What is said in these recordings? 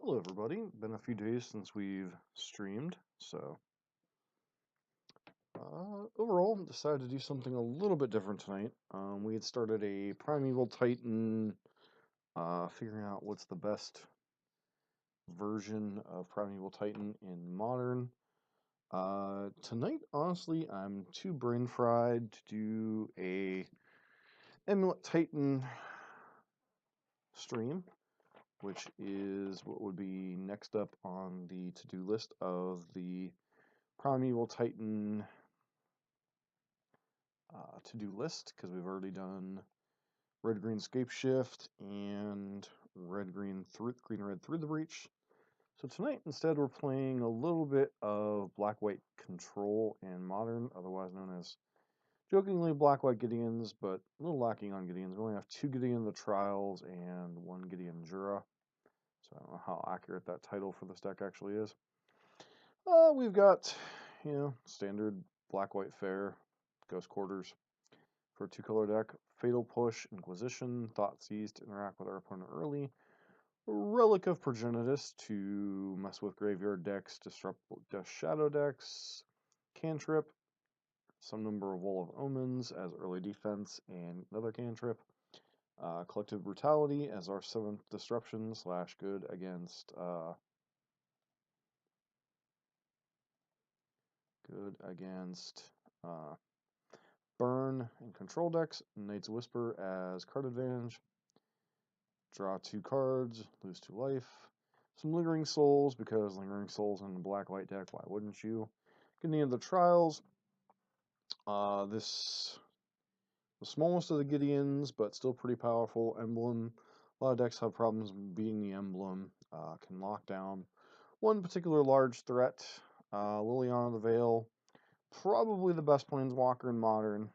Hello everybody, been a few days since we've streamed, so overall decided to do something a little bit different tonight. We had started a Primeval Titan, figuring out what's the best version of Primeval Titan in Modern. Tonight, honestly, I'm too brain fried to do a Amulet Titan stream, which is what would be next up on the to-do list of the Primeval Titan to-do list, because we've already done red-green scape shift and red-green green-red through the breach. So tonight, instead, we're playing a little bit of black-white control and modern, otherwise known as jokingly black-white Gideons, but a little lacking on Gideons. We only have 2 Gideon the Trials and 1 Gideon Jura, so I don't know how accurate that title for this deck actually is. We've got, standard black-white fair, Ghost Quarters. For a 2-color deck, Fatal Push, Inquisition, Thoughtseize to interact with our opponent early, Relic of Progenitus to mess with graveyard decks, disrupt Death Shadow decks, Cantrip, some number of Wall of Omens as early defense, and another Cantrip, Collective Brutality as our 7th disruption / good against burn and control decks, Knight's Whisper as card advantage, draw 2 cards, lose 2 life, some Lingering Souls, because Lingering Souls in the black-white deck, why wouldn't you? Gideon the Trials, this the smallest of the Gideons, but still pretty powerful emblem. A lot of decks have problems beating the emblem, can lock down one particular large threat, Liliana the Veil, probably the best planeswalker in Modern,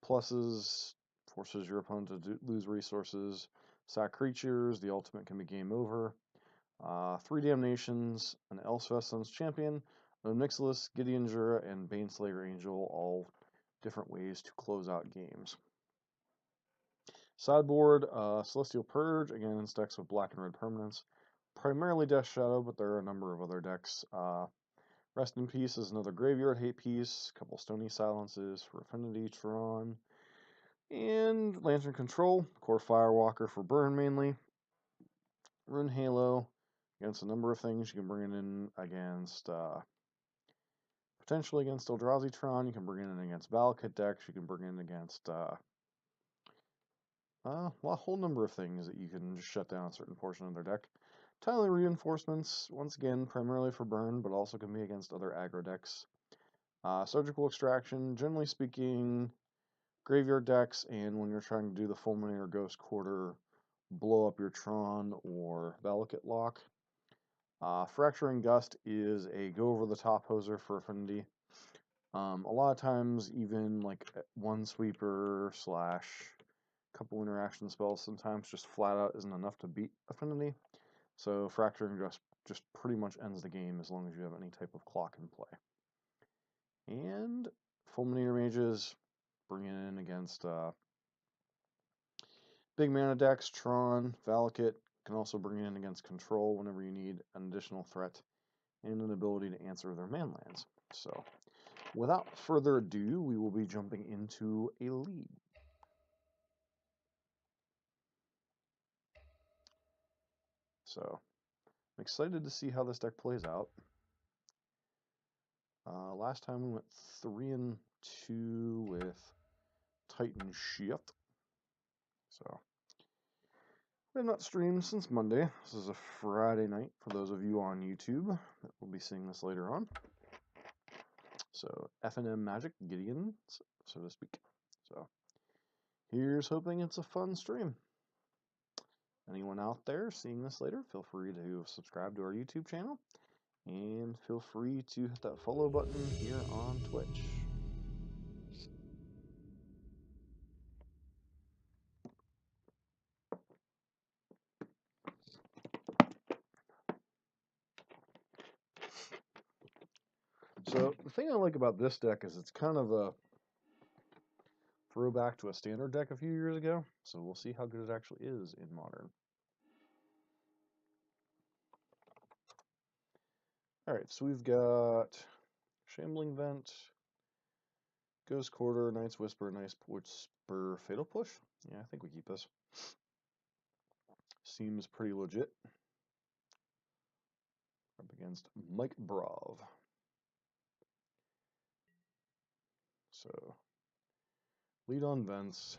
pluses, forces your opponent to lose resources, sack creatures, the ultimate can be game over, 3 Damnations, an Elspeth Sun's Champion, Nixilus, Gideon Jura, and Baneslayer Angel, all different ways to close out games. Sideboard, Celestial Purge, again in decks with black and red permanents, primarily Death Shadow, but there are a number of other decks. Rest in Peace is another graveyard hate piece, a couple Stony Silences for Affinity, Tron, and Lantern Control, Core Firewalker for burn mainly, Rune Halo against a number of things. You can bring it in against, potentially against Eldrazi Tron, you can bring it in against Valakut decks, you can bring it in against, a whole number of things that you can just shut down a certain portion of their deck. Tile Reinforcements, once again, primarily for burn, but also can be against other aggro decks. Surgical Extraction, generally speaking, graveyard decks, and when you're trying to do the Fulminator Ghost Quarter, blow up your Tron or Valakut lock. Fracturing Gust is a go-over-the-top hoser for Affinity. A lot of times, even like one sweeper / couple interaction spells, sometimes just flat out isn't enough to beat Affinity. So Fracturing Gust just pretty much ends the game as long as you have any type of clock in play. And Fulminator Mages, bring it in against big mana decks, Tron, Valakut, can also bring it in against Control whenever you need an additional threat and an ability to answer their manlands. So, without further ado, we will be jumping into a lead. So, I'm excited to see how this deck plays out. Last time we went 3-2 with Titan Shift. So, we have not streamed since Monday. This is a Friday night for those of you on YouTube that will be seeing this later on. So, F&M Magic, Gideon, so to speak. So, here's hoping it's a fun stream. Anyone out there seeing this later, feel free to subscribe to our YouTube channel. And feel free to hit that follow button here on Twitch. So, the thing I like about this deck is it's kind of a throwback to a standard deck a few years ago. So, we'll see how good it actually is in Modern. Alright, so we've got Shambling Vent, Ghost Quarter, Knight's Whisper, Knight's Whisper, Fatal Push. Yeah, I think we keep this. Seems pretty legit. Up against Mike Brav. So, lead on Vents.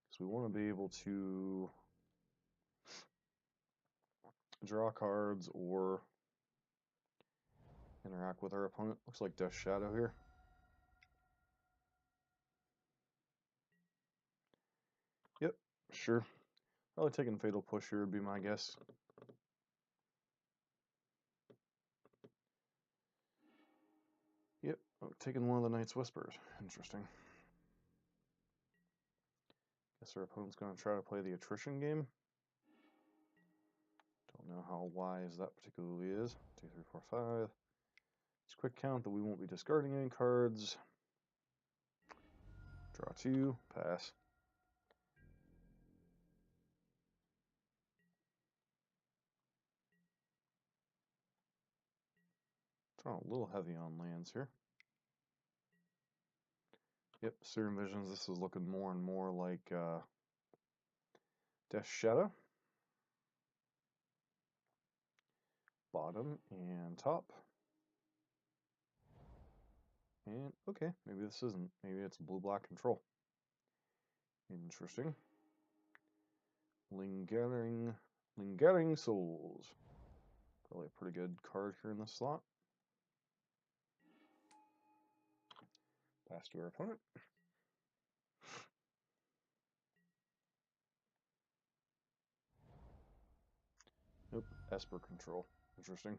Because we want to be able to draw cards or interact with our opponent. Looks like Death Shadow here. Yep, sure. Probably taking Fatal Push here would be my guess. Yep, taking one of the Knight's Whispers. Interesting. Guess our opponent's going to try to play the attrition game. Don't know how wise that particularly is. 2, 3, 4, 5. It's quick count that we won't be discarding any cards. Draw 2, pass. Drawing a little heavy on lands here. Yep, Serum Visions. This is looking more and more like Death Shadow. Bottom and top. And okay, maybe this isn't. Maybe it's blue-black control. Interesting. Lingering Souls. Probably a pretty good card here in this slot. Pass to our opponent. Nope, Esper control. Interesting.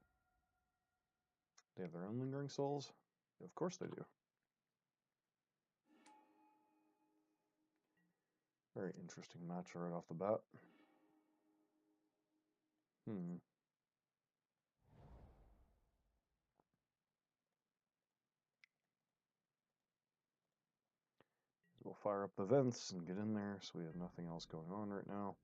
They have their own Lingering Souls? Of course they do. Very interesting match right off the bat. We'll fire up the vents and get in there so we have nothing else going on right now.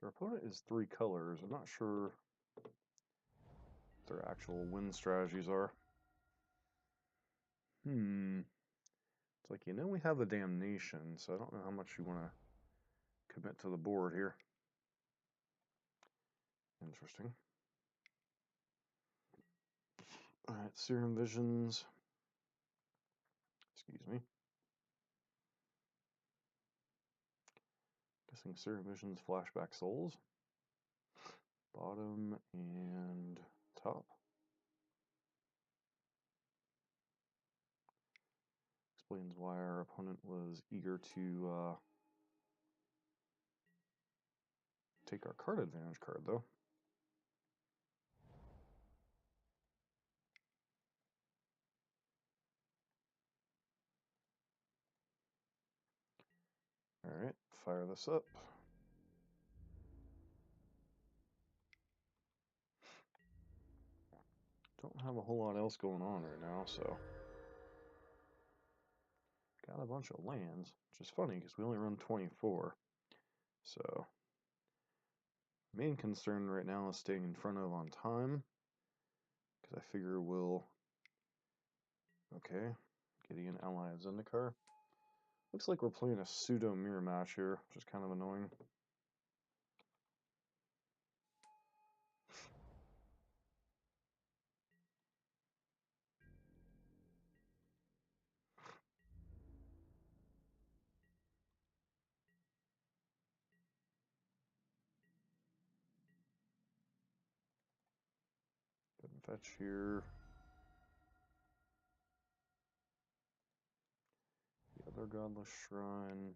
So our opponent is 3 colors. I'm not sure what their actual win strategies are. It's like, you know, we have the Damnation, so I don't know how much you want to commit to the board here. Interesting. Alright, Serum Visions. Excuse me. Guessing Serum Visions, Flashback Souls. Bottom and top. Explains why our opponent was eager to take our card advantage card, though. Alright, fire this up. Don't have a whole lot else going on right now, so got a bunch of lands, which is funny because we only run 24. So main concern right now is staying in front of on time, because I figure we'll... Okay, Gideon ally of Zendikar. Looks like we're playing a pseudo mirror match here, which is kind of annoying. Go and fetch here. The other Godless Shrine.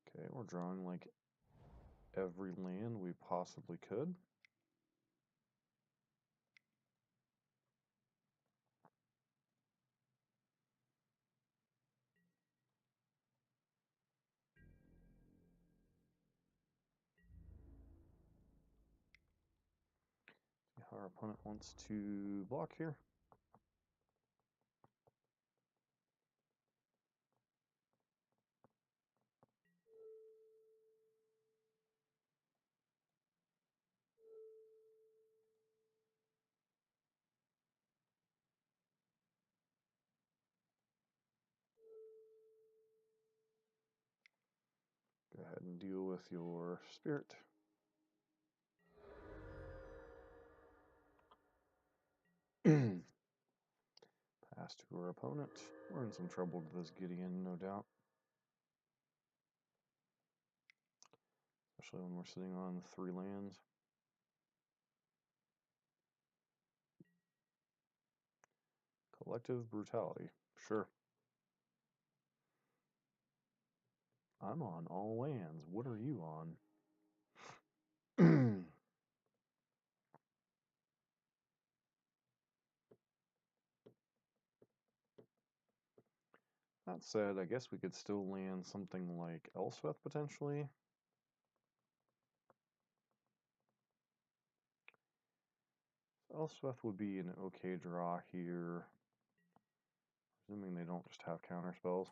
Okay, we're drawing like every land we possibly could. Our opponent wants to block here. Go ahead and deal with your spirit. Pass to our opponent. We're in some trouble with this Gideon, no doubt. Especially when we're sitting on 3 lands. Collective brutality. Sure. I'm on all lands. What are you on? That said, I guess we could still land something like Elspeth potentially. Elspeth would be an okay draw here, assuming they don't just have counter spells.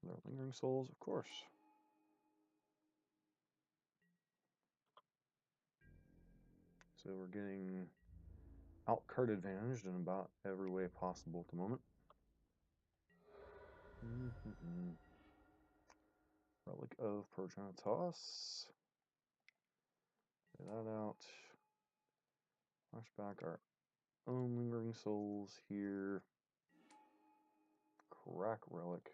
Their Lingering Souls, of course. So we're getting out card advantaged in about every way possible at the moment. Relic of Progenitus. Get that out. Flash back our own Lingering Souls here. Crack Relic.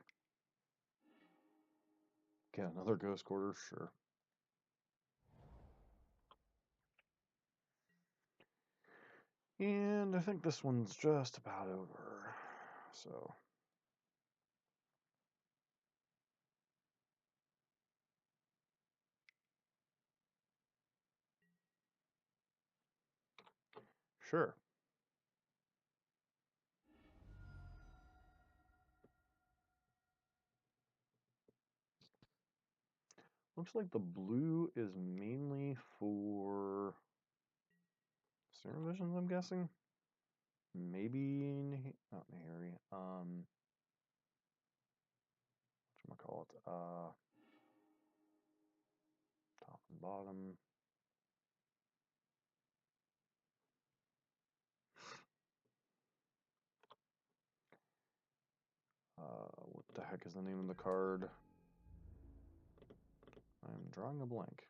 Get another Ghost Quarter, sure. And I think this one's just about over. So sure. Looks like the blue is mainly for Serum Visions, I'm guessing. Maybe not Nahiri. Whatchamacallit? Top and bottom. What the heck is the name of the card? I'm drawing a blank.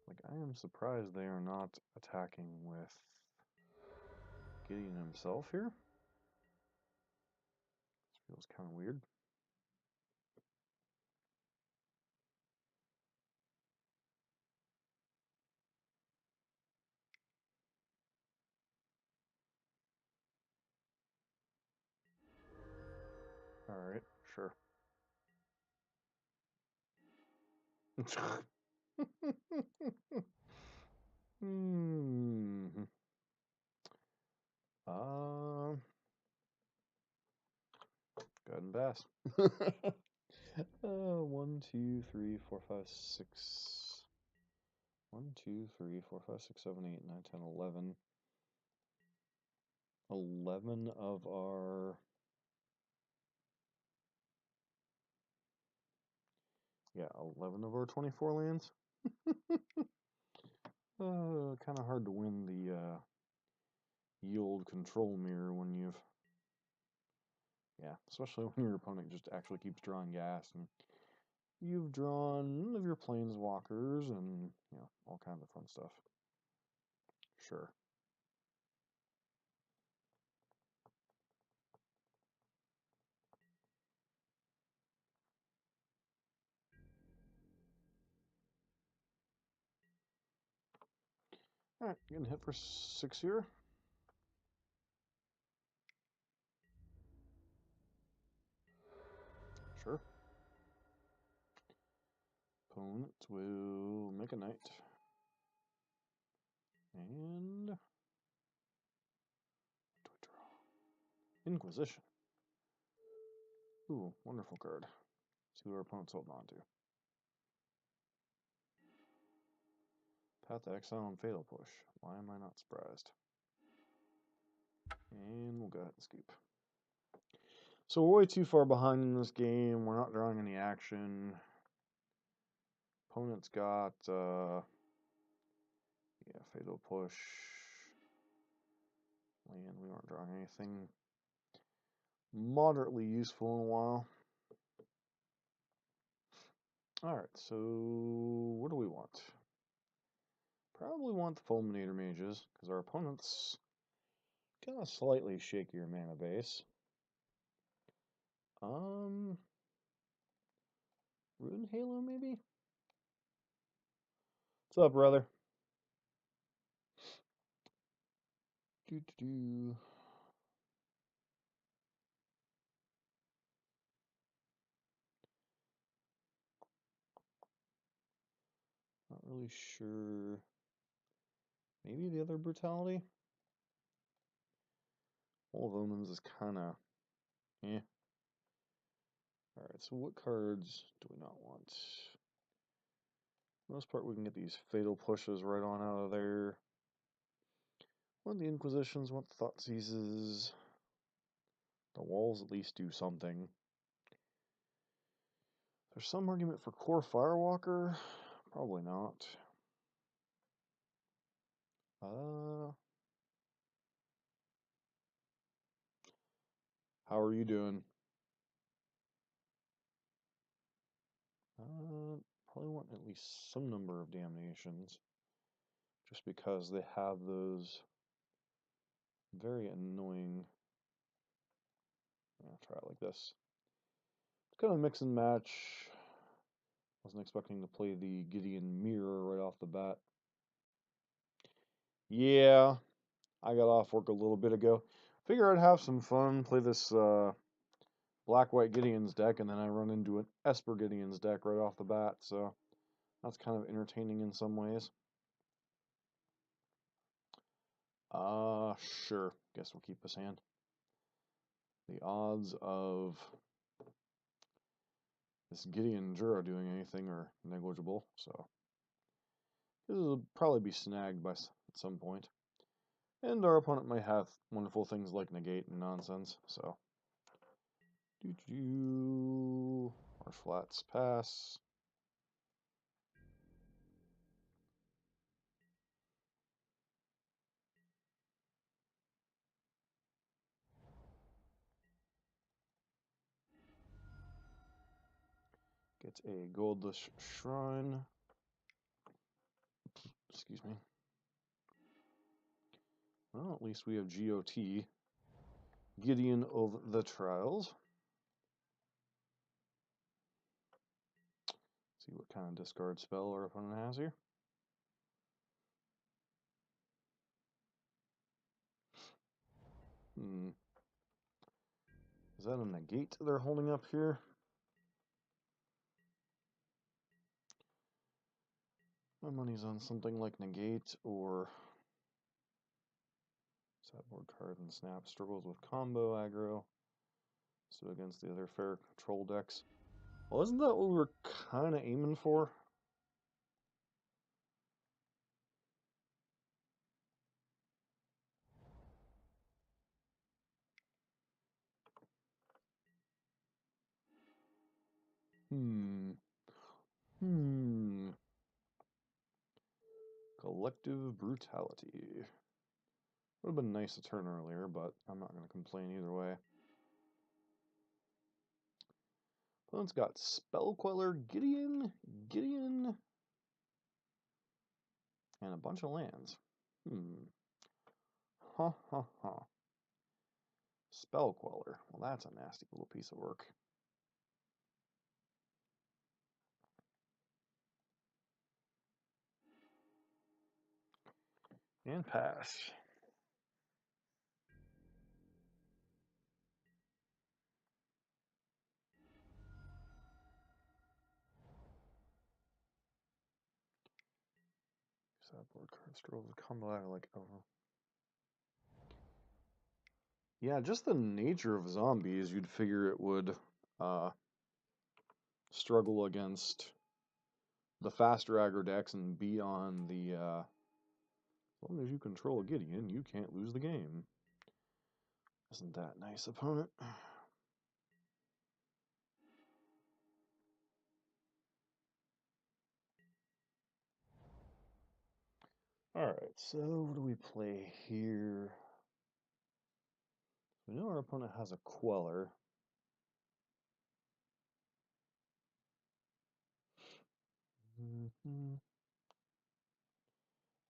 Like, I am surprised they are not attacking with Gideon himself here. This feels kind of weird. Alright, sure. Go ahead and pass. 1, 2, 3, 4, 5, 6. 1, 2, 3, 4, 5, 6, 7, 8, 9, 10, 11. 11 of our... Yeah, 11 of our 24 lands. Kind of hard to win the yield control mirror when you've... Yeah, especially when your opponent just actually keeps drawing gas and you've drawn none of your planeswalkers and, you know, all kinds of fun stuff. Sure. Alright, getting hit for 6 here. Sure. Opponent will make a knight. And Inquisition. Ooh, wonderful card. See what our opponent's holding on to. Path to Exile and Fatal Push. Why am I not surprised? And we'll go ahead and scoop. So we're way too far behind in this game. We're not drawing any action. Opponent's got, yeah, Fatal Push. Land, we aren't drawing anything moderately useful in a while. Alright, so what do we want? Probably want the Fulminator Mages, because our opponent's got a slightly shakier mana base. Rune Halo, maybe? What's up, brother? Doo-doo-doo. Not really sure. Maybe the other Brutality? Wall of Omens is kind of eh. Alright, so what cards do we not want? For the most part, we can get these Fatal Pushes right on out of there. Want the Inquisitions, want the Thoughtseizes. The walls at least do something. There's some argument for Core Firewalker. Probably not. How are you doing? Probably want at least some number of damnations. Just because they have those very annoying. I'll try it like this. It's kind of a mix and match. Wasn't expecting to play the Gideon Mirror right off the bat. Yeah, I got off work a little bit ago. Figure I'd have some fun, play this Black-White Gideon's deck, and then I run into an Esper Gideon's deck right off the bat, so that's kind of entertaining in some ways. Sure. Guess we'll keep this hand. The odds of this Gideon Jura doing anything are negligible, so this will probably be snagged by at some point. And our opponent might have wonderful things like negate and nonsense, so. Our flats pass. Gets a Goldless Shrine. Excuse me. Well, at least we have GOT. Gideon of the Trials. See what kind of discard spell our opponent has here. Is that a negate they're holding up here? My money's on something like negate or sideboard card and snap. Struggles with combo aggro. So against the other fair control decks. Well, isn't that what we were kind of aiming for? Collective Brutality. Would have been nice to turn earlier, but I'm not going to complain either way. Opponent's got Spell Queller, Gideon, and a bunch of lands. Ha ha ha. Spell Queller. Well, that's a nasty little piece of work. And pass. Sideboard card struggles with combo. I like over. Yeah, just the nature of zombies, you'd figure it would uh, struggle against the faster aggro decks and be on the as long as you control a Gideon, you can't lose the game. Isn't that nice, opponent? Alright, so what do we play here? We know our opponent has a Queller.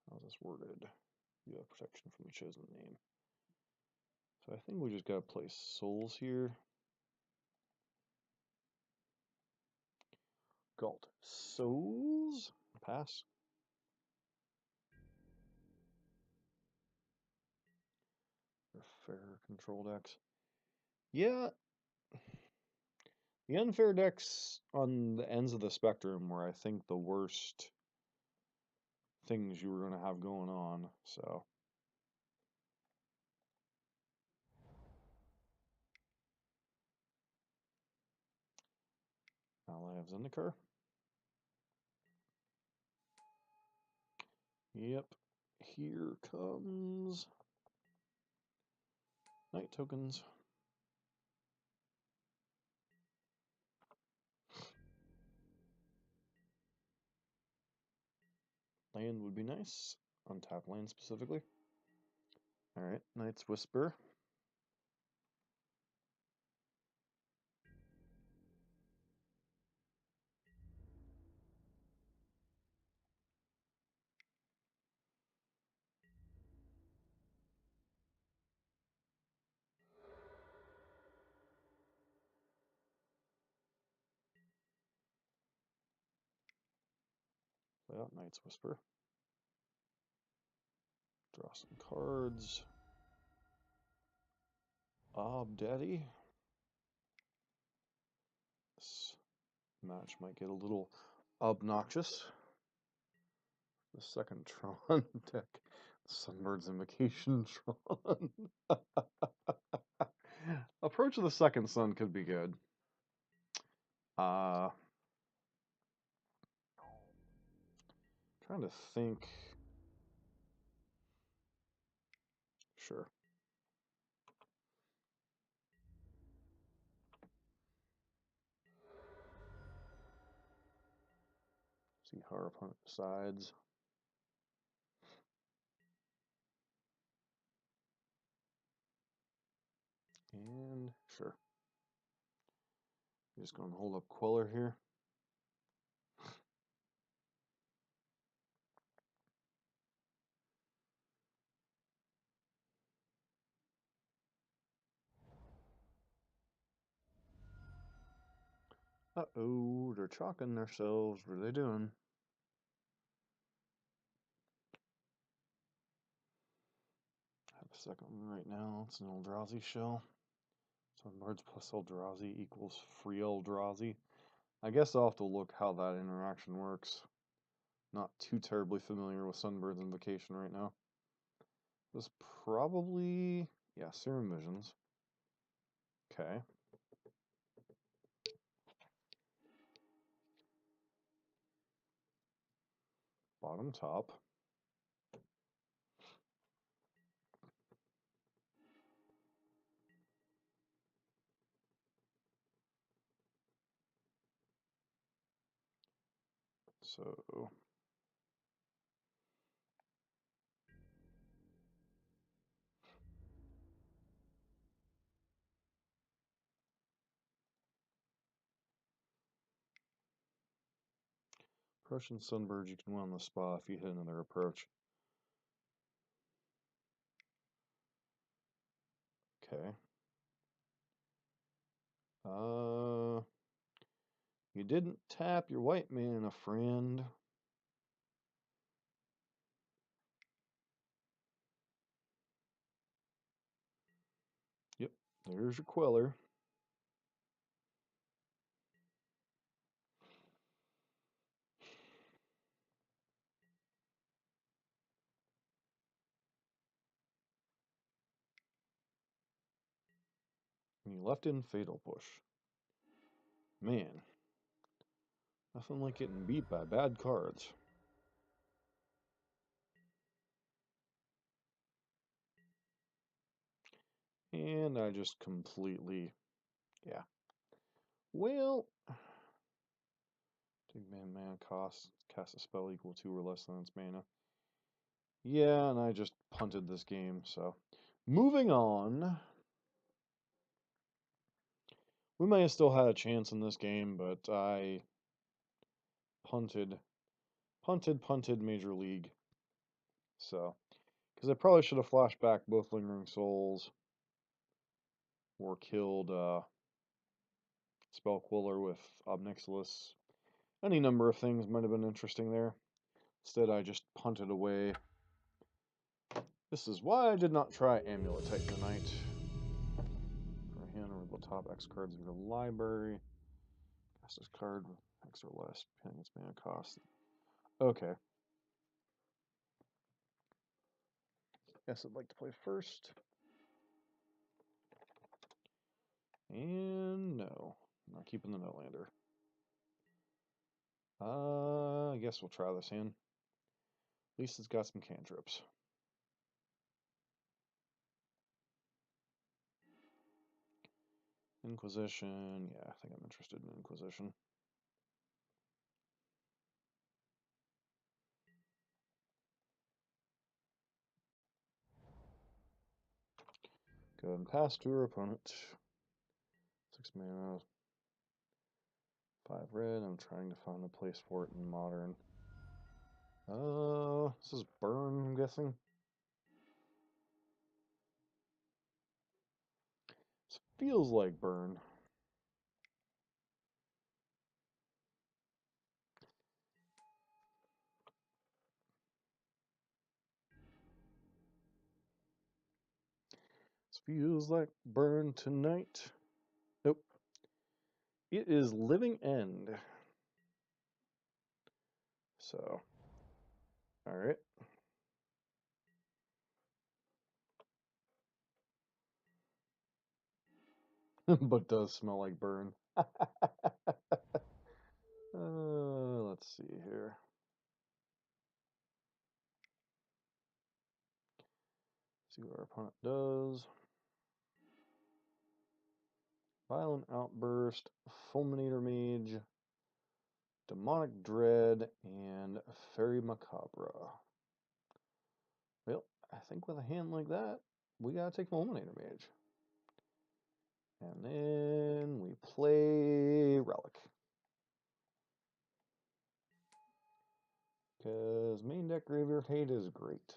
How's this worded? You have protection from the chosen name. So I think we just gotta play Souls here. Galt Souls? Pass. Or fair control decks. Yeah, the unfair decks on the ends of the spectrum were, I think, the worst things you were going to have going on, so. Ally of Zendikar. Yep. Here comes Night Tokens. Land would be nice. Untap land specifically. Alright, Knight's Whisper. Play out Knight's Whisper. Draw some cards. Daddy. This match might get a little obnoxious. The second Tron deck. Sunbird's Invocation Tron. Approach of the Second Sun could be good. Trying to think. Sure. See how our opponent decides. And sure. Just going to hold up Queller here. Uh-oh, they're chalking themselves. What are they doing? I have a second one right now. It's an Eldrazi shell. Sunbirds plus Eldrazi equals free Eldrazi. I guess I'll have to look how that interaction works. Not too terribly familiar with Sunbird's Invocation right now. This probably... yeah, Serum Visions. Okay. Bottom top. So... approach and Sunbird, you can win on the spot if you hit another approach. Okay. You didn't tap your white mana, friend. Yep, there's your Queller. he left in Fatal Push. Man, nothing like getting beat by bad cards. And I just completely, yeah. Well, take mana cost, cast a spell equal to or less than its mana. Yeah, and I just punted this game, so. Moving on. We may have still had a chance in this game, but I punted Major League. So, because I probably should have flashed back both Lingering Souls or killed Spellquiller with Obnixilis. Any number of things might have been interesting there. Instead, I just punted away. This is why I did not try Amulet Titan tonight. For a hand, reveal top X cards of your library. Cast this card, X or less, depending its mana cost. Okay. Guess I'd like to play first. And no, I'm not keeping the Nolander. I guess we'll try this hand. At least it's got some cantrips. Inquisition. Yeah, I think I'm interested in Inquisition. Go ahead and pass to our opponent. 6 mana. 5 red. I'm trying to find a place for it in Modern. This is Burn, I'm guessing. This feels like Burn. This feels like Burn tonight. Nope. It is Living End. So, alright. But does smell like Burn. Let's see here. See what our opponent does. Violent Outburst, Fulminator Mage, Demonic Dread, and Fairy Macabre. Well, I think with a hand like that, we gotta take Fulminator Mage. And then we play Relic. Because main deck Graveyard Hate is great.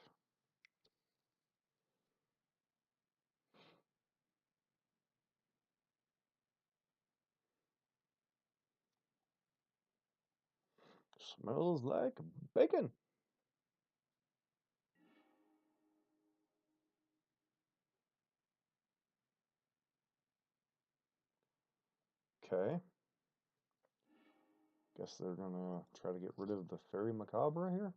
Smells like bacon. Okay. Guess they're gonna try to get rid of the Fairy Macabre here.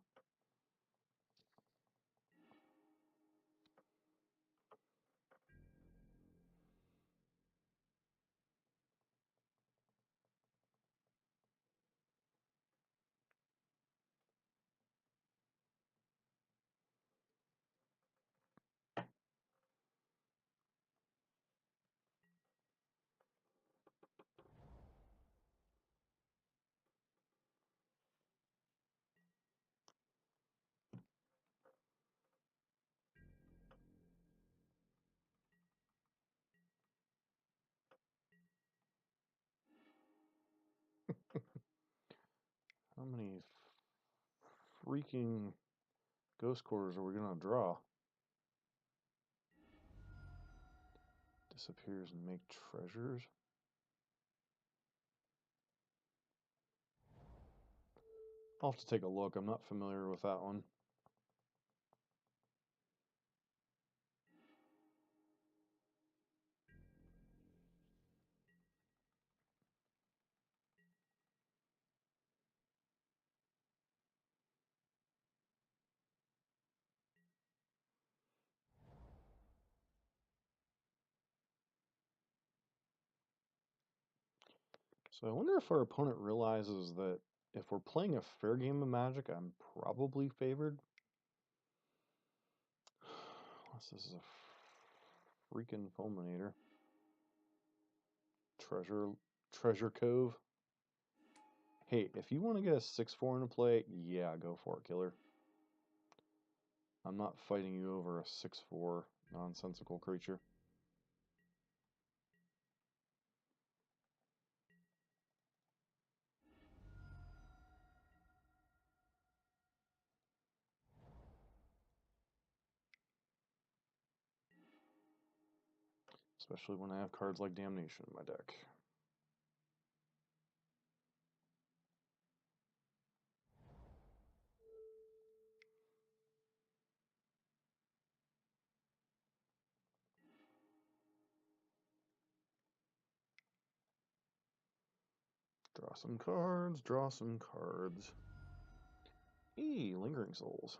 How many freaking Ghost Quarters are we gonna draw? Disappears and make treasures. I'll have to take a look. I'm not familiar with that one. So I wonder if our opponent realizes that if we're playing a fair game of Magic, I'm probably favored. Unless this is a freaking Fulminator. Treasure Cove. Hey, if you want to get a 6/4 into play, yeah, go for it, killer. I'm not fighting you over a 6/4 nonsensical creature. Especially when I have cards like Damnation in my deck. Draw some cards, draw some cards. Eee, Lingering Souls.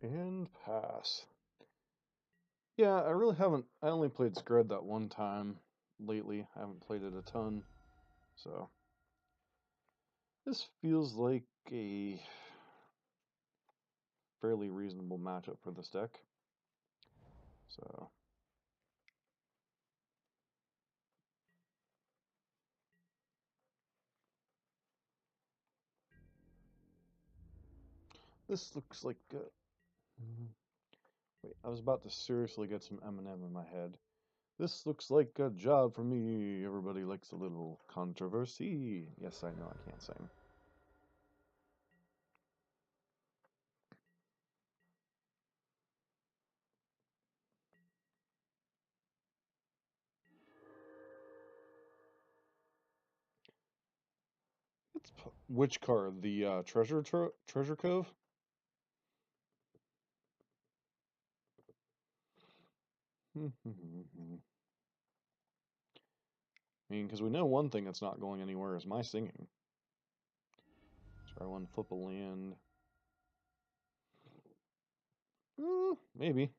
And pass. Yeah, I really haven't. I only played Scred that one time lately. I haven't played it a ton. So, this feels like a fairly reasonable matchup for this deck. So, this looks like a... Wait, I was about to seriously get some Eminem in my head. This looks like a job for me. Everybody likes a little controversy. Yes, I know I can't sing. It's which card? The Treasure Cove? I mean, because we know one thing that's not going anywhere is my singing. Try one, flip a land. Maybe.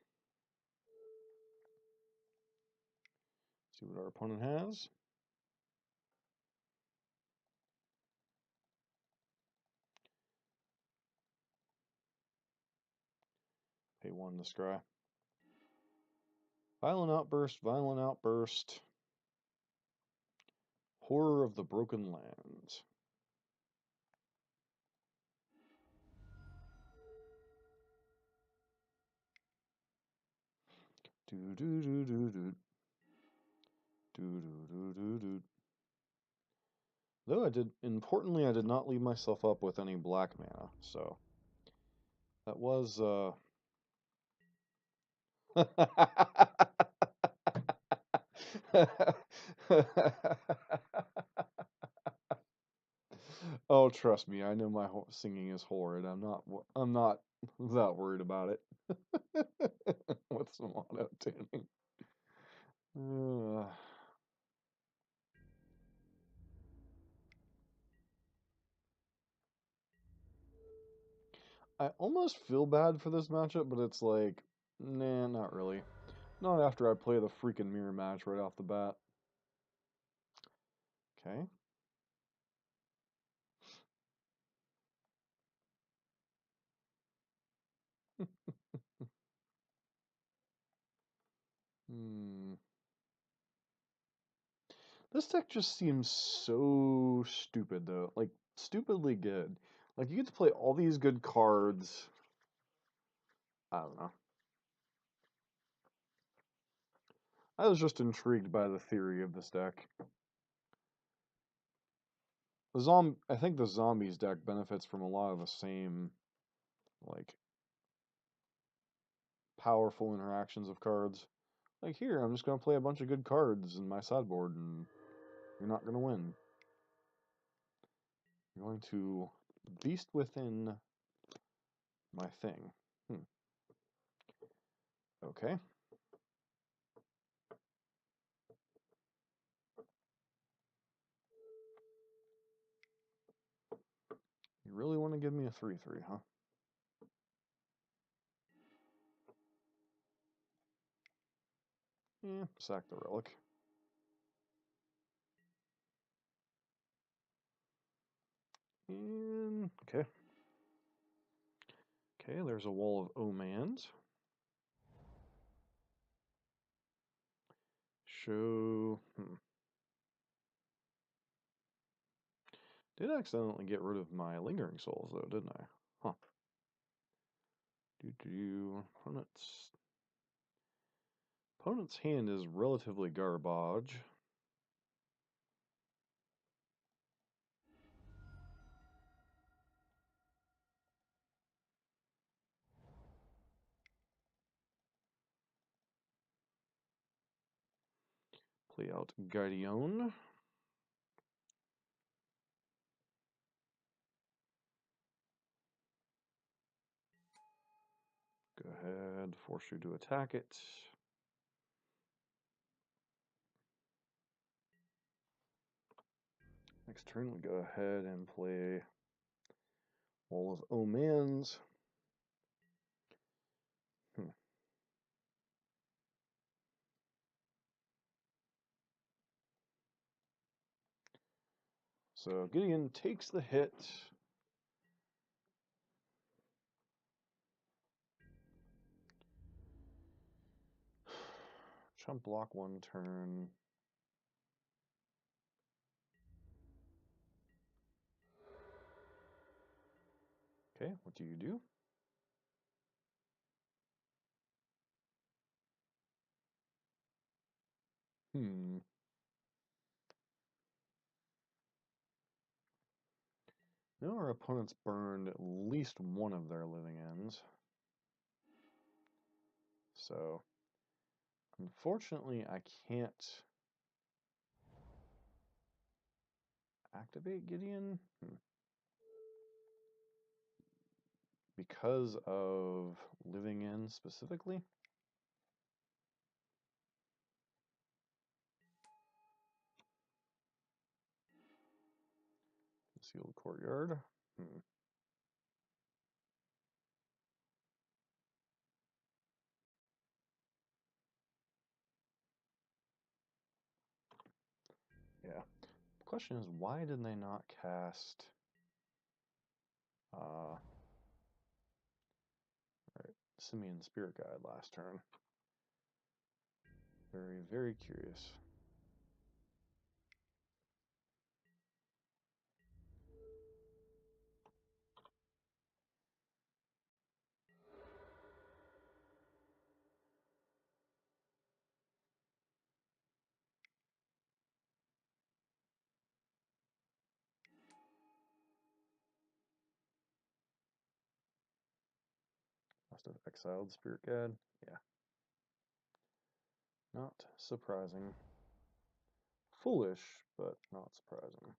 See what our opponent has. Pay one to scry. Violent Outburst, Violent Outburst. Horror of the Broken Lands. Do do do do do. Do do do do do. Though importantly, I did not leave myself up with any black mana, so that was, Oh, trust me, I know my singing is horrid. I'm not that worried about it. What's the mono tuning? I almost feel bad for this matchup, but it's like, nah, not really. Not after I play the freaking mirror match right off the bat. Okay. This deck just seems so stupid, though. Like, stupidly good. Like, you get to play all these good cards. I don't know. I was just intrigued by the theory of this deck. I think the Zombies deck benefits from a lot of the same, like, powerful interactions of cards. Like, here, I'm just going to play a bunch of good cards in my sideboard, and you're not going to win. You're going to beast within my thing. Okay. You really want to give me a 3/3, huh? Yeah, sack the relic. And okay. Okay, there's a wall of omans. Show. Did accidentally get rid of my lingering souls though, didn't I? Huh. Opponent's hand is relatively garbage. Play out Gideon. Go ahead, force you to attack it. Next turn, we go ahead and play Wall of Omans. So Gideon takes the hit. Chump block 1 turn. Okay, what do you do? Now our opponent's burned at least one of their living ends. So, unfortunately, I can't activate Gideon because of living ends specifically. Sealed courtyard. Yeah. The question is, why did they not cast Simian Spirit Guide last turn? Very, very curious. Must have exiled Spirit Guide. Yeah. Not surprising. Foolish, but not surprising.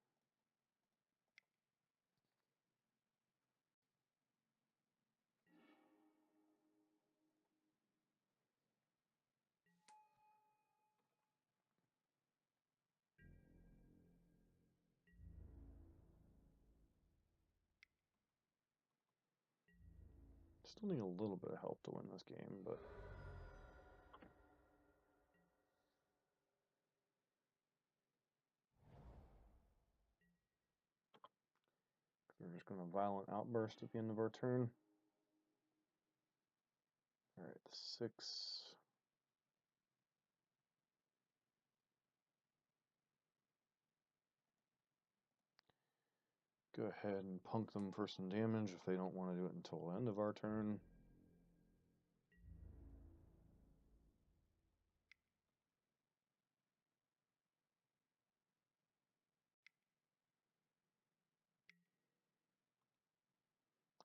Still need a little bit of help to win this game, but we're just going to violent outburst at the end of our turn. Alright, 6. Go ahead and punk them for some damage if they don't want to do it until the end of our turn.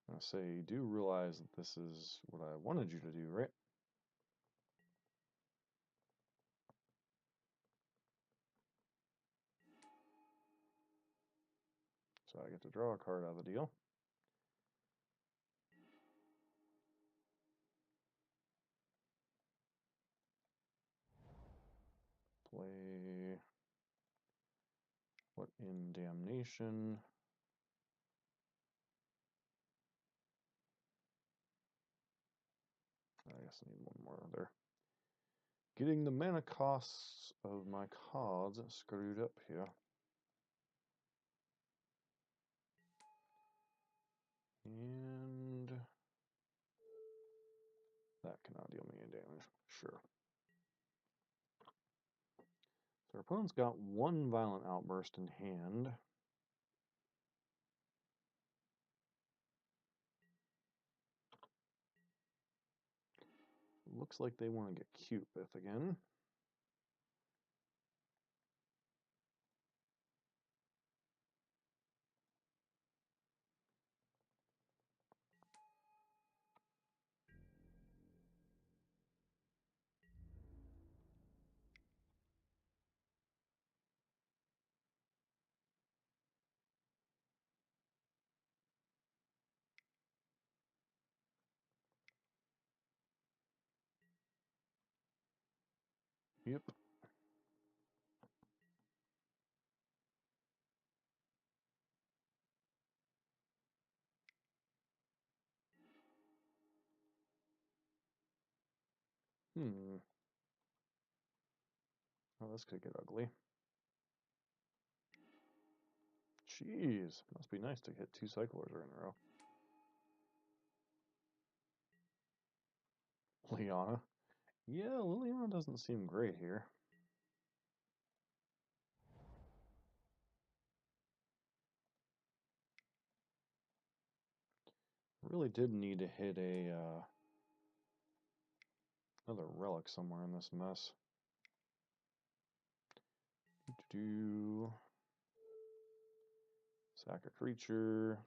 I say, you do realize that this is what I wanted you to do, right? So I get to draw a card out of the deal. Play What in Damnation? guess I need one more there. Getting the mana costs of my cards screwed up here. And that cannot deal me any damage. Sure. So our opponent's got one Violent Outburst in hand. Looks like they want to get Cupid again. Yep. Oh, this could get ugly. Jeez, must be nice to hit 2 cyclers in a row. Liliana. Yeah, Liliana doesn't seem great here. Really did need to hit a another relic somewhere in this mess. Do sack a creature.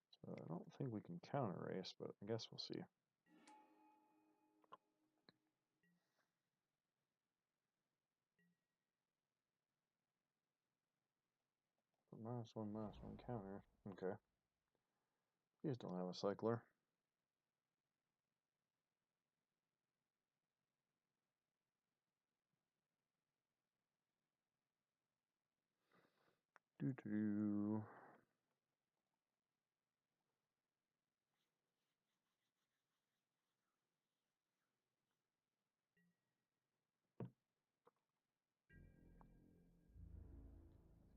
So I don't think we can counter race, but I guess we'll see. -1/-1 counter. Okay. Please don't have a cycler. Do.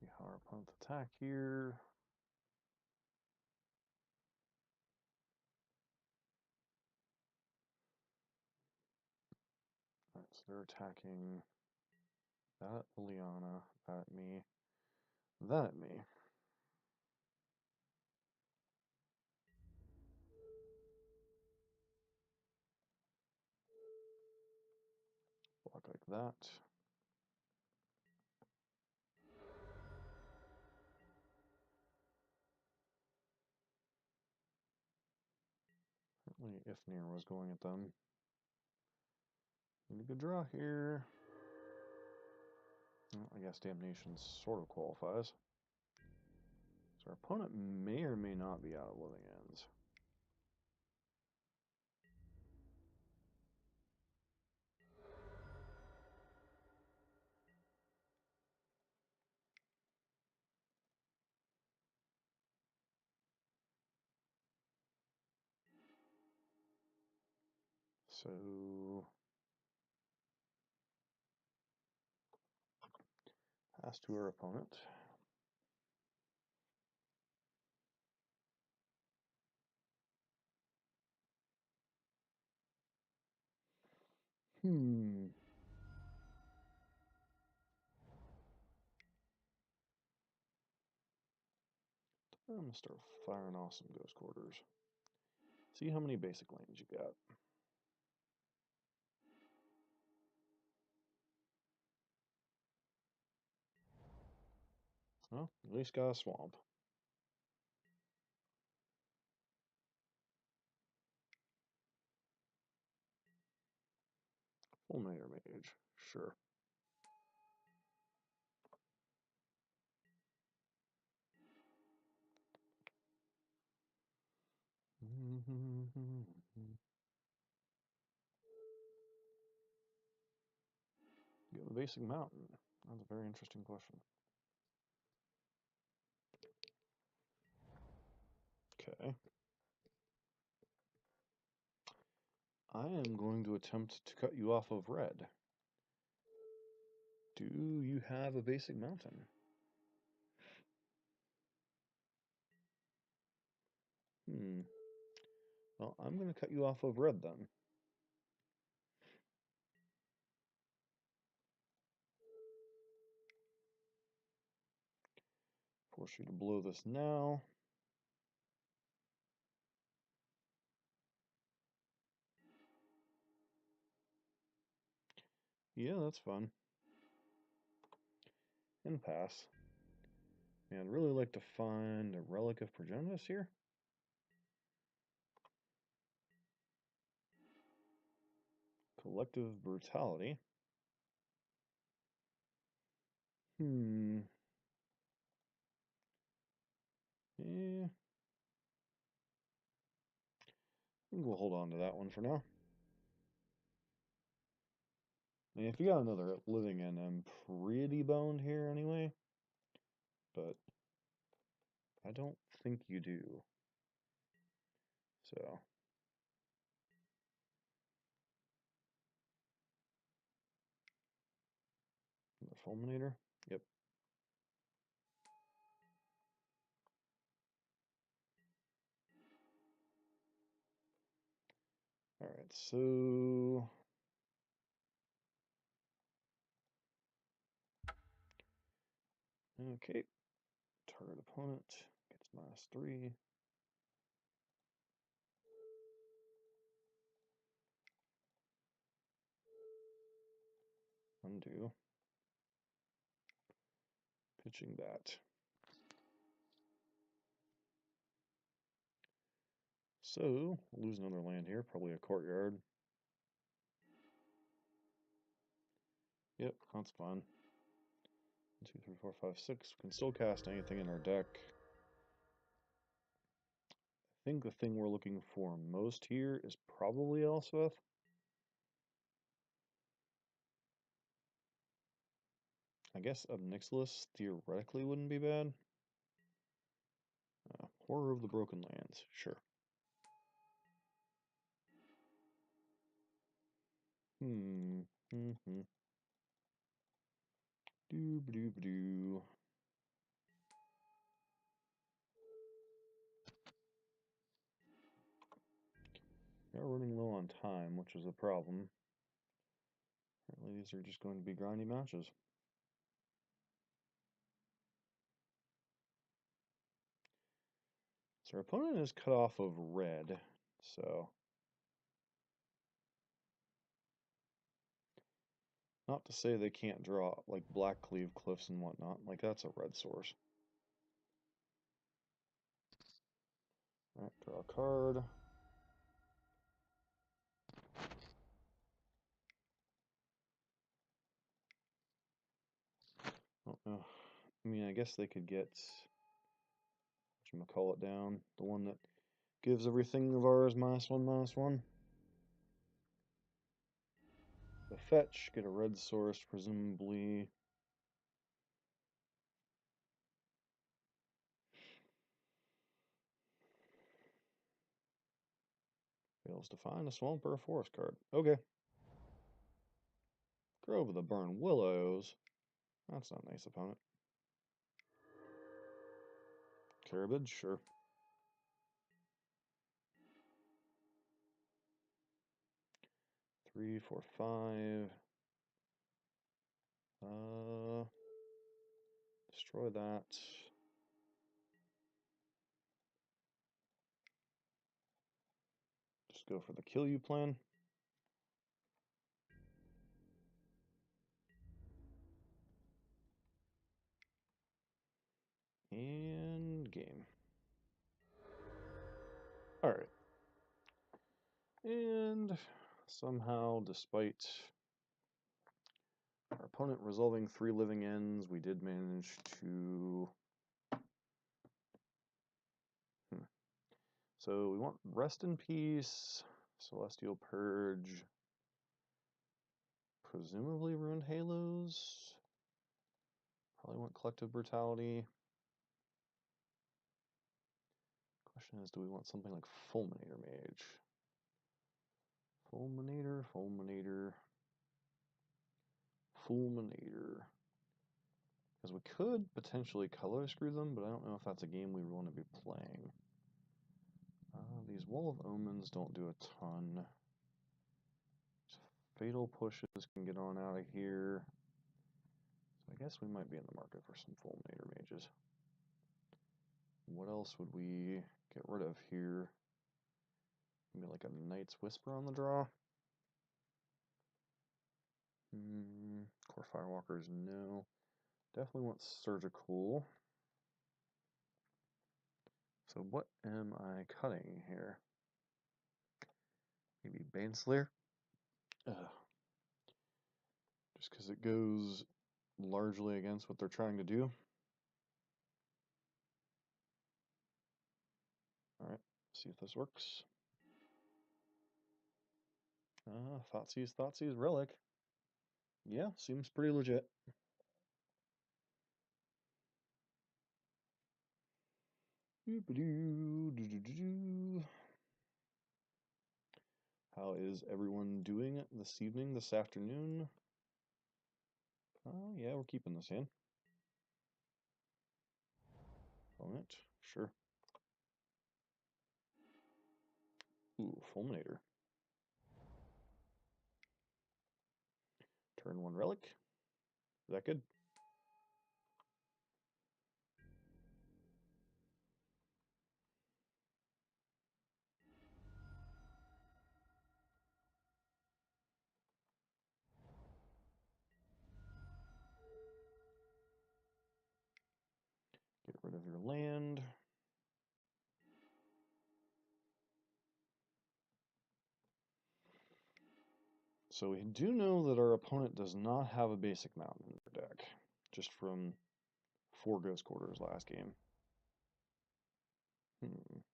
See how our opponents attack here. Alright, so they're attacking that at Liliana, that at me, that at me. Block like that. Apparently Ifnir was going at them. Need a good draw here. Well, I guess Damnation sort of qualifies. So our opponent may or may not be out of living ends. So pass to our opponent. I'm gonna start firing off some Ghost Quarters. See how many basic lanes you got. Well, at least got a swamp. Fulminator Mage, sure. Get the basic mountain. That's a very interesting question. Okay. I am going to attempt to cut you off of red. Do you have a basic mountain? Well, I'm going to cut you off of red then. Force you to blow this now. Yeah, that's fun. And pass. Man, I'd really like to find a Relic of Progenitus here. Collective Brutality. Eh, I think we'll hold on to that one for now. I mean, if you got another living in, I'm pretty boned here anyway. But I don't think you do. So. The Fulminator? Yep. Alright, so... Okay. Target opponent gets -3. Undo. Pitching that. So, we'll lose another land here, probably a courtyard. Yep, that's fine. 1, 2, 3, 4, 5, 6. We can still cast anything in our deck. I think the thing we're looking for most here is probably Elspeth. I guess Obnixilis theoretically wouldn't be bad. Horror of the Broken Lands, sure. Doo-ba-doo-ba-doo. We are running low on time, which is a problem. Apparently these are just going to be grindy matches. So our opponent is cut off of red, so... Not to say they can't draw, like, Black Cleave Cliffs and whatnot. Like, that's a red source. Alright, draw a card. Oh, I mean, I guess they could get... whatchamacallit down. The one that gives everything of ours -1/-1. The fetch, get a red source, presumably. Fails to find a swamp or a forest card. Okay. Grove of the Burn Willows. That's not a nice opponent. Carabid, sure. Three, 4, 5. Destroy that. Just go for the kill you plan. And game. Alright. And somehow, despite our opponent resolving 3 living ends, we did manage to... So we want Rest in Peace, Celestial Purge, presumably Ruined Halos. Probably want Collective Brutality. Question is, do we want something like Fulminator Mage? Fulminator, Fulminator, Fulminator. Because we could potentially color screw them, but I don't know if that's a game we want to be playing. These Wall of Omens don't do a ton. Fatal Pushes can get on out of here. So I guess we might be in the market for some Fulminator Mages. What else would we get rid of here? Maybe like a Knight's Whisper on the draw. Core Firewalkers, no. Definitely want Surgical. So what am I cutting here? Maybe Baneslayer? Just because it goes largely against what they're trying to do. Alright, see if this works. Thoughtseize Relic. Yeah, seems pretty legit. How is everyone doing this evening, this afternoon? Yeah, we're keeping this in. Alright, sure. Ooh, Fulminator. Turn 1 Relic. Is that good? Get rid of your land. So we do know that our opponent does not have a basic mountain in their deck, just from 4 Ghost Quarters last game. Ruined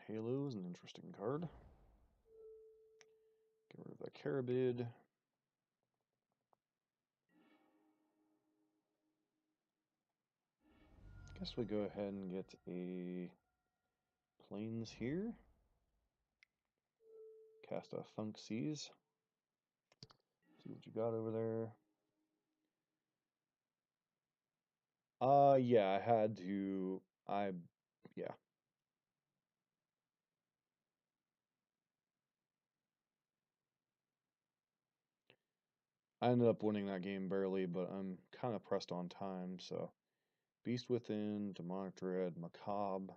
Halo is an interesting card. Get rid of that Carabid. Guess we go ahead and get a Plains here. Cast a Funk Seize. See what you got over there. Yeah, I had to. Yeah. I ended up winning that game barely, but I'm kind of pressed on time, so. Beast Within, Demonic Dread, Macabre,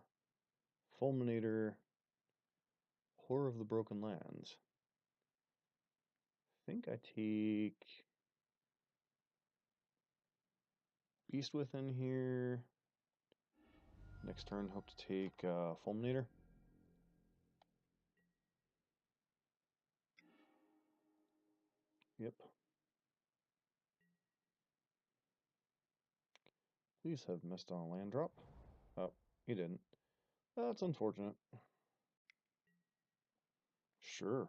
Fulminator, Horror of the Broken Lands. I think I take Beast Within here. Next turn, hope to take Fulminator. Yep. Please have missed on a land drop. Oh, he didn't. That's unfortunate. Sure.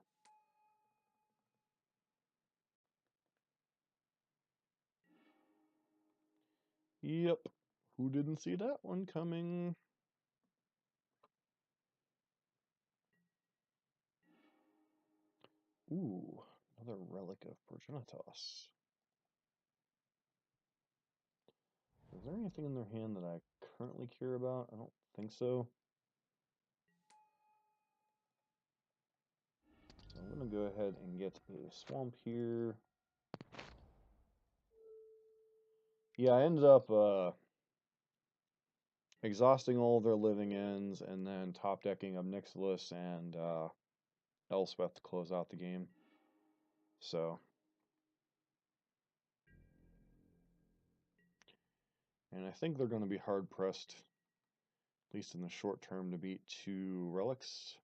Yep. Who didn't see that one coming? Ooh, another Relic of Progenitus. Is there anything in their hand that I currently care about? I don't think so. So I'm going to go ahead and get a Swamp here. Yeah, I ended up exhausting all their living ends and then top decking of Nixilis and Elspeth to close out the game. So. And I think they're going to be hard pressed, at least in the short term, to beat 2 relics.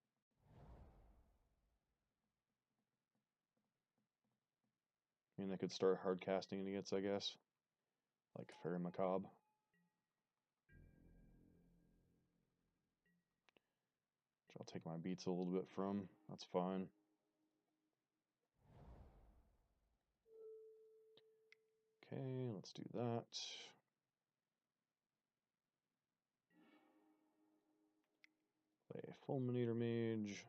I mean, they could start hard casting against, I guess, like Fairy Macabre. I'll take my beats a little bit from. That's fine. Okay, let's do that. Play Fulminator Mage.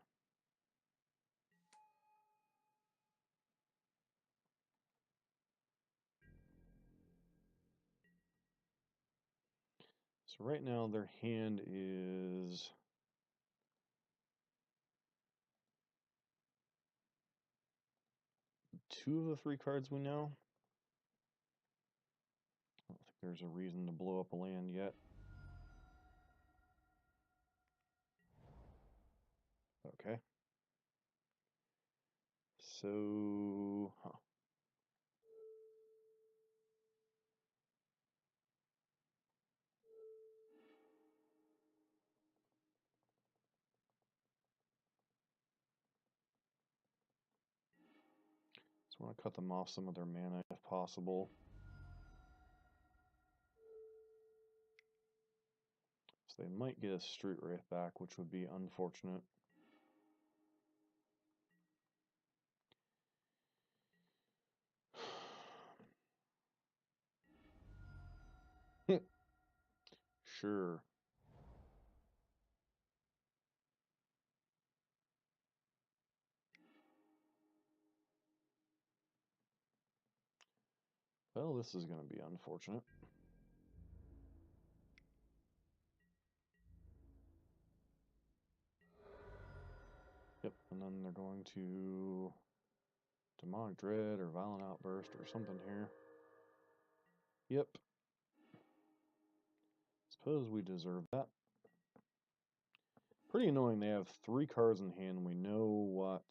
So right now their hand is two of the three cards we know. I don't think there's a reason to blow up a land yet. Okay. So, just want to cut them off some of their mana if possible. So they might get a Street Wraith back, which would be unfortunate. Sure. Well, this is going to be unfortunate. Yep, and then they're going to Demonic Dread or Violent Outburst or something here. Yep. Suppose we deserve that. Pretty annoying. They have three cards in hand. We know what.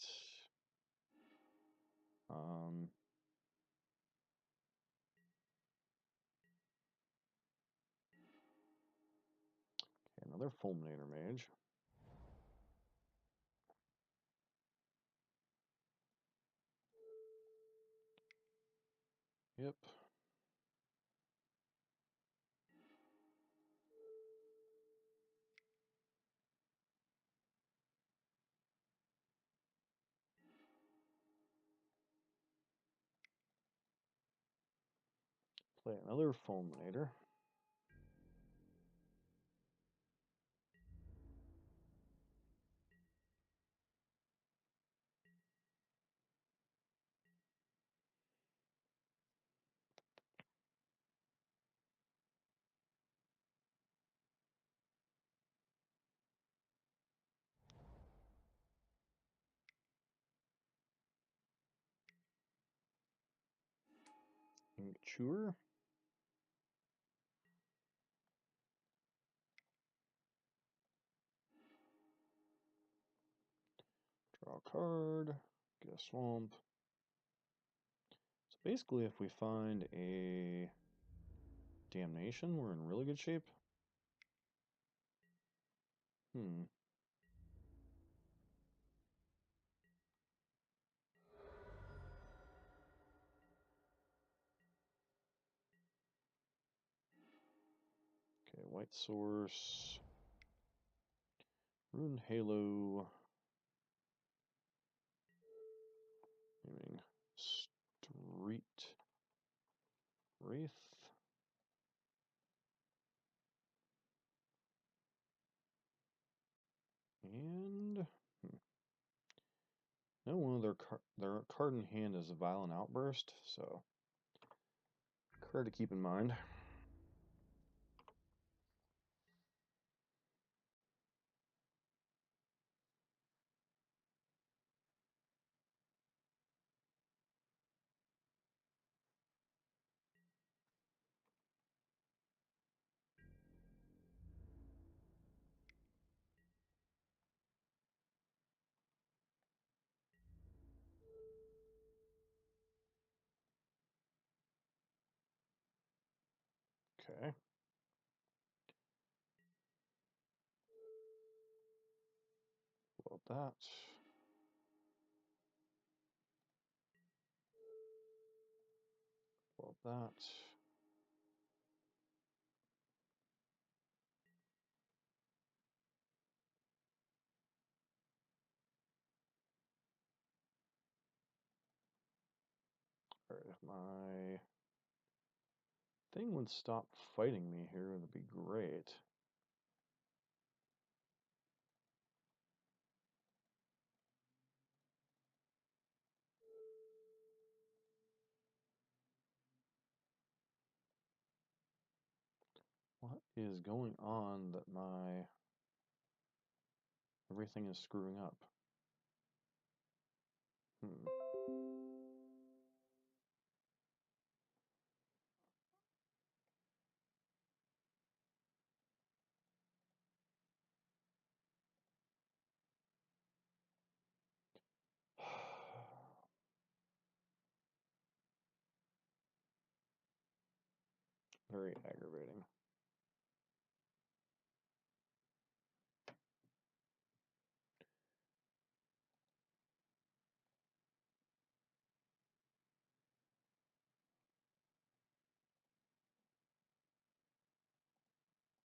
Okay, another Fulminator Mage. Yep. Play another Fulminator. Chewer. Draw a card. Get a swamp. So basically, if we find a Damnation, we're in really good shape. Okay, White Source. Rune Halo. Meaning Street Wraith. And no, one of their card in hand is a Violent Outburst, so card to keep in mind. Okay. About that. About that. Alright, if my thing would stop fighting me here, that'd be great. What is going on that my everything is screwing up? Very aggravating.